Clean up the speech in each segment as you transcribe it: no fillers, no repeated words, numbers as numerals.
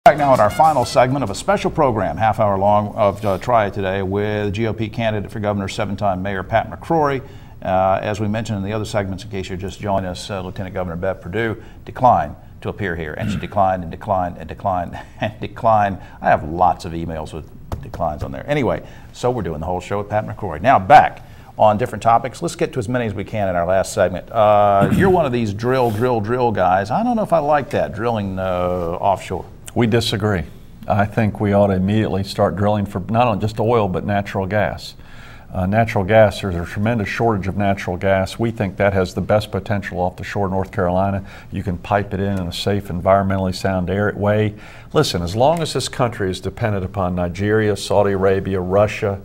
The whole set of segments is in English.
Back now at our final segment of a special program, half hour long, of Triad today with GOP candidate for governor, 7-time Mayor Pat McCrory. As we mentioned in the other segments, in case you're just joining us, Lieutenant Governor Bev Perdue declined to appear here, and she declined and declined and declined and declined. I have lots of emails with declines on there. Anyway, so we're doing the whole show with Pat McCrory. Now back on different topics. Let's get to as many as we can in our last segment. You're one of these drill guys. I don't know if I like that, drilling offshore. We disagree. I think we ought to immediately start drilling for not only just oil, but natural gas. Natural gas, there's a tremendous shortage of natural gas. We think that has the best potential off the shore of North Carolina. You can pipe it in a safe, environmentally sound way. Listen, as long as this country is dependent upon Nigeria, Saudi Arabia, Russia,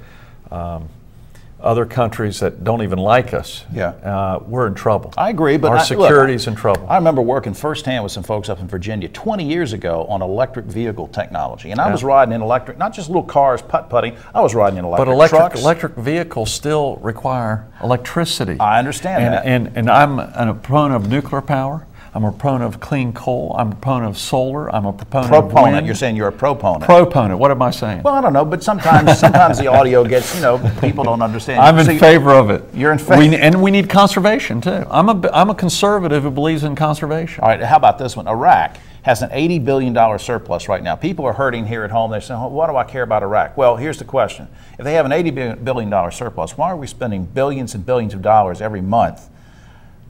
other countries that don't even like us, we're in trouble. I agree, but our security's in trouble. I remember working firsthand with some folks up in Virginia 20 years ago on electric vehicle technology, and I was riding in electric, not just little cars putt-putting, I was riding in electric trucks. But electric vehicles still require electricity. I understand that. And I'm a proponent of nuclear power. I'm a proponent of clean coal. I'm a proponent of solar. I'm a proponent of wind. You're saying you're a proponent. Proponent. What am I saying? Well, I don't know, but sometimes the audio gets, people don't understand. I'm in favor of it. You're in favor. And we need conservation too. I'm a conservative who believes in conservation. All right, how about this one? Iraq has an $80 billion surplus right now. People are hurting here at home. They're saying, what do I care about Iraq? Well, here's the question. If they have an $80 billion surplus, why are we spending billions and billions of dollars every month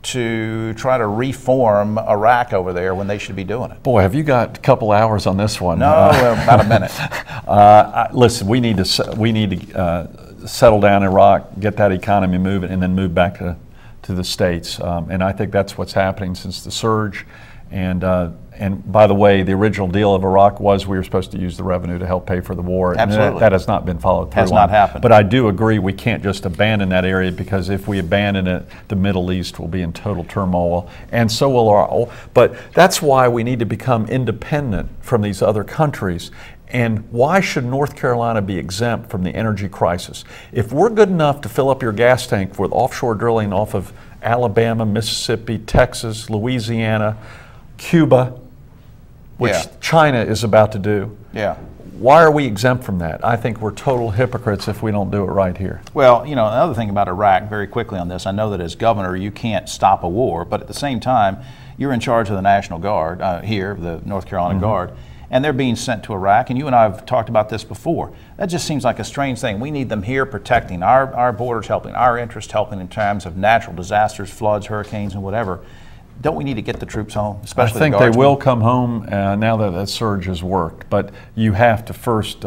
to try to reform Iraq over there when they should be doing it? Boy, have you got a couple hours on this one? No, about a minute. Listen, we need to settle down Iraq, get that economy moving, and then move back to the States. And I think that's what's happening since the surge. And by the way, the original deal of Iraq was we were supposed to use the revenue to help pay for the war. Absolutely. And that has not been followed through. Has not happened. But I do agree we can't just abandon that area, because if we abandon it, the Middle East will be in total turmoil, and so will our. But that's why we need to become independent from these other countries. And why should North Carolina be exempt from the energy crisis? If we're good enough to fill up your gas tank with offshore drilling off of Alabama, Mississippi, Texas, Louisiana, Cuba, which China is about to do. Yeah. Why are we exempt from that? I think we're total hypocrites if we don't do it right here. Well, another thing about Iraq, very quickly on this, I know that as governor you can't stop a war, but at the same time, you're in charge of the National Guard here, the North Carolina Guard, and they're being sent to Iraq, and you and I have talked about this before. That just seems like a strange thing. We need them here protecting our borders, helping our interests, helping in times of natural disasters, floods, hurricanes, and whatever. Don't we need to get the troops home, especially I think they will come home now that that surge has worked, but you have to first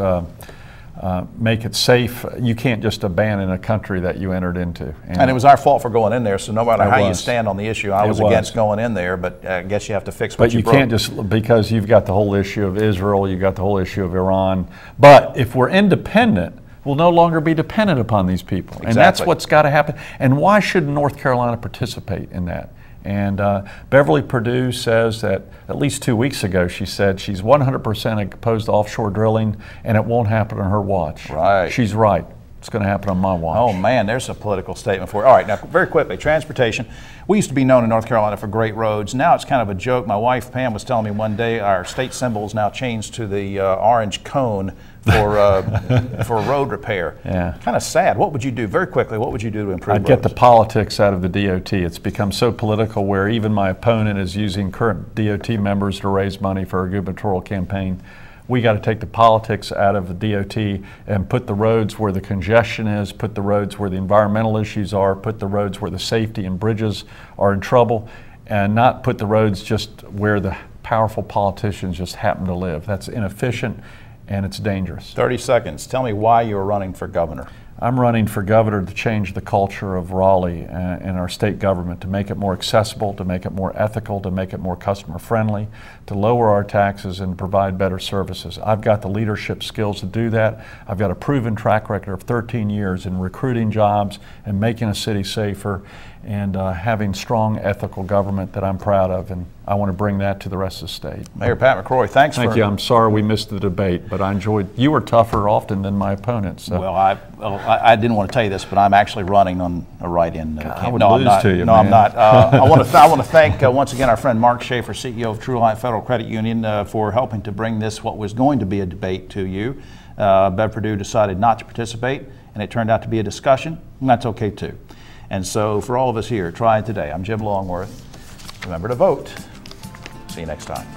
make it safe. You can't just abandon a country that you entered into. And it was our fault for going in there, so no matter how you stand on the issue, I was against going in there, but I guess you have to fix what you broke. But you can't just, because you've got the whole issue of Israel, you've got the whole issue of Iran. But if we're independent, we'll no longer be dependent upon these people. Exactly. And that's what's got to happen. And why should North Carolina participate in that? And Beverly Perdue says that, at least 2 weeks ago, she said she's 100% opposed to offshore drilling, and it won't happen on her watch. Right. She's right. It's going to happen on my watch. Oh man, there's a political statement for it. All right, now very quickly, transportation. We used to be known in North Carolina for great roads. Now it's kind of a joke. My wife Pam was telling me one day our state symbol is now changed to the orange cone for road repair. Yeah. Kind of sad. What would you do, very quickly, what would you do to improve roads? I'd get the politics out of the DOT. It's become so political where even my opponent is using current DOT members to raise money for a gubernatorial campaign. We got to take the politics out of the DOT and put the roads where the congestion is, put the roads where the environmental issues are, put the roads where the safety and bridges are in trouble, and not put the roads just where the powerful politicians just happen to live. That's inefficient and it's dangerous. 30 seconds. Tell me why you're running for governor. I'm running for governor to change the culture of Raleigh and our state government, to make it more accessible, to make it more ethical, to make it more customer friendly, to lower our taxes and provide better services. I've got the leadership skills to do that. I've got a proven track record of 13 years in recruiting jobs and making a city safer. and having strong ethical government that I'm proud of, and I want to bring that to the rest of the state. Mayor Pat McCrory, thanks. Thank you. I'm sorry we missed the debate, but I enjoyed. You were tougher often than my opponents. So. Well, I didn't want to tell you this, but I'm actually running on a write-in. I would lose to you. No, man. I'm not. I want to thank once again our friend Mark Schaefer, CEO of Triad Federal Credit Union, for helping to bring this, what was going to be a debate, to you. Bev Perdue decided not to participate, and it turned out to be a discussion, and that's okay too. And so for all of us here, Triad Today, I'm Jim Longworth. Remember to vote. See you next time.